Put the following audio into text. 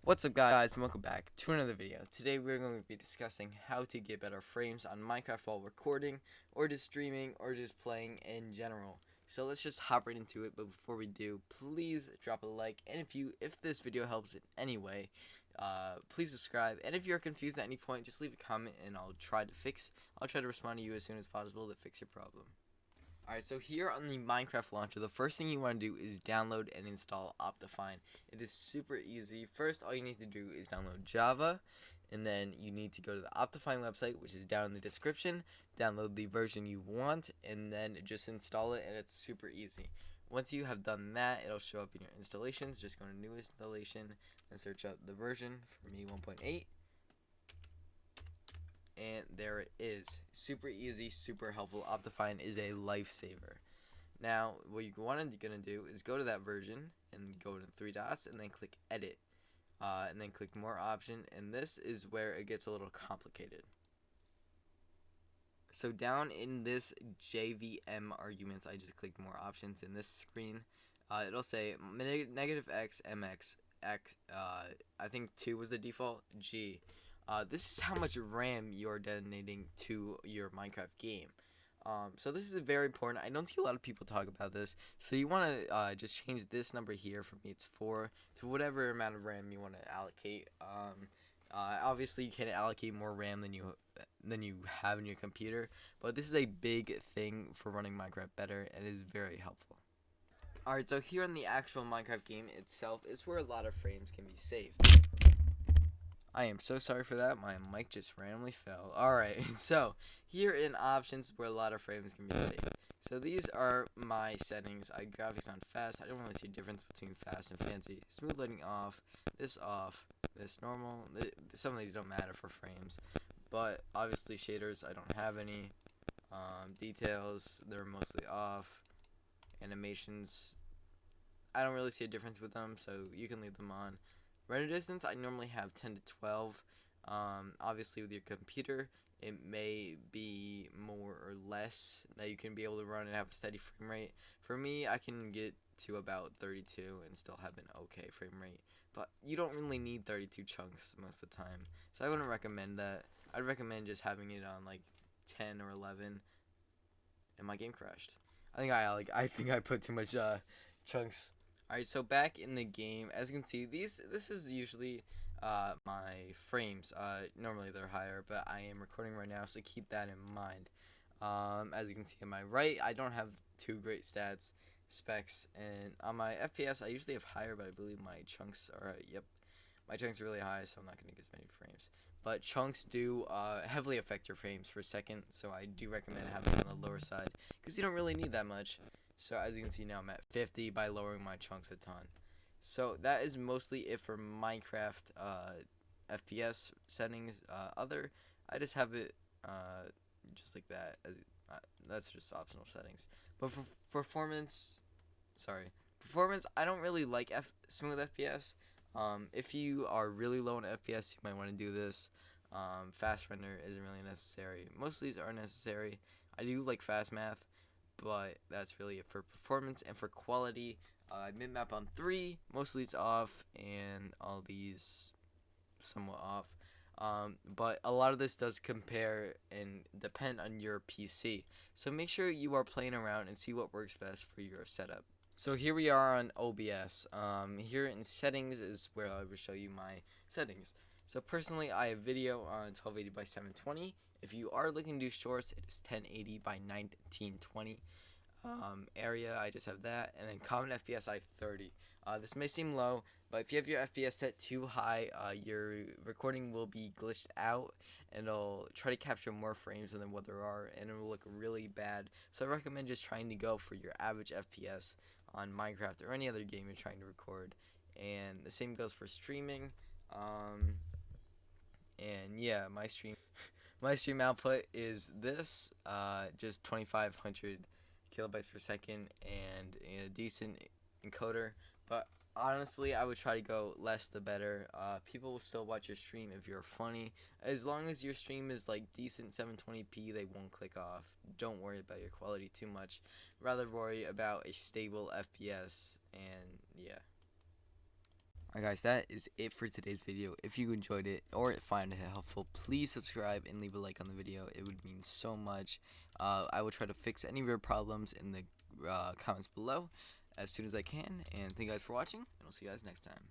What's up guys, and welcome back to another video. Today we're going to be discussing how to get better frames on Minecraft while recording, or just streaming, or just playing in general. So let's just hop right into it, but before we do, please drop a like, and if this video helps in any way, please subscribe, and if you're confused at any point, just leave a comment and I'll try to respond to you as soon as possible to fix your problem. Alright, so here on the Minecraft launcher, the first thing you want to do is download and install Optifine. It is super easy. First, all you need to do is download Java, and then you need to go to the Optifine website, which is down in the description, download the version you want, and then just install it, and it's super easy. Once you have done that, it'll show up in your installations. Just go to New Installation and search up the version, for me 1.8. And there it is. Super easy, super helpful. Optifine is a lifesaver. Now, what you're gonna do is go to that version and go to the three dots and then click Edit, and then click More Option. And this is where it gets a little complicated. So down in this JVM arguments, I just clicked More Options. In this screen, it'll say -X MX X. I think 2 was the default. G. This is how much RAM you're detonating to your Minecraft game. So this is very important. I don't see a lot of people talk about this. So you want to just change this number here. For me, it's 4 to whatever amount of RAM you want to allocate. Obviously, you can't allocate more RAM than you have in your computer, but this is a big thing for running Minecraft better, and it is very helpful. Alright, so here in the actual Minecraft game itself is where a lot of frames can be saved. I am so sorry for that. My mic just randomly fell. Alright, so here in options where a lot of frames can be saved. So these are my settings. Graphics on fast. I don't really see a difference between fast and fancy. Smooth loading off, this normal. Some of these don't matter for frames. But obviously shaders, I don't have any. Details, they're mostly off. Animations, I don't really see a difference with them, so you can leave them on. Render distance, I normally have 10 to 12. Obviously, with your computer, it may be more or less that you can be able to run and have a steady frame rate. For me, I can get to about 32 and still have an okay frame rate. But you don't really need 32 chunks most of the time. So I wouldn't recommend that. I'd recommend just having it on like 10 or 11. And my game crashed. I think I put too much chunks. Alright, so back in the game, as you can see, this is usually my frames. Normally they're higher, but I am recording right now, so keep that in mind. As you can see on my right, I don't have too great specs, and on my FPS, I usually have higher, but I believe my chunks are, my chunks are really high, so I'm not going to get as many frames. But chunks do heavily affect your frames per second, so I do recommend having it on the lower side, because you don't really need that much. So as you can see now, I'm at 50 by lowering my chunks a ton. So that is mostly it for Minecraft FPS settings. I just have it just like that. That's just optional settings. But for performance, I don't really like smooth FPS. If you are really low on FPS, you might want to do this. Fast render isn't really necessary. Most of these are necessary. I do like fast math, but that's really it for performance. And for quality, mid-map on 3, most of these off, and all these somewhat off. But a lot of this does compare and depend on your PC. So make sure you are playing around and see what works best for your setup. So here we are on OBS. Here in settings is where I will show you my settings. So personally, I have video on 1280 by 720. If you are looking to do shorts, it is 1080 by 1920. Area, I just have that, and then common FPS, I have 30. This may seem low, but if you have your FPS set too high, your recording will be glitched out, and it'll try to capture more frames than what there are, and it will look really bad. So I recommend just trying to go for your average FPS on Minecraft or any other game you're trying to record. And the same goes for streaming. And yeah, my stream output is this, just 2500 kilobytes per second, and a decent encoder. But honestly, I would try to go less the better. People will still watch your stream if you're funny. As long as your stream is like decent 720p, they won't click off. Don't worry about your quality too much. Rather worry about a stable FPS, and yeah. Alright guys, that is it for today's video. If you enjoyed it or find it helpful, please subscribe and leave a like on the video. It would mean so much. I will try to fix any of your problems in the comments below as soon as I can. And thank you guys for watching, and I'll see you guys next time.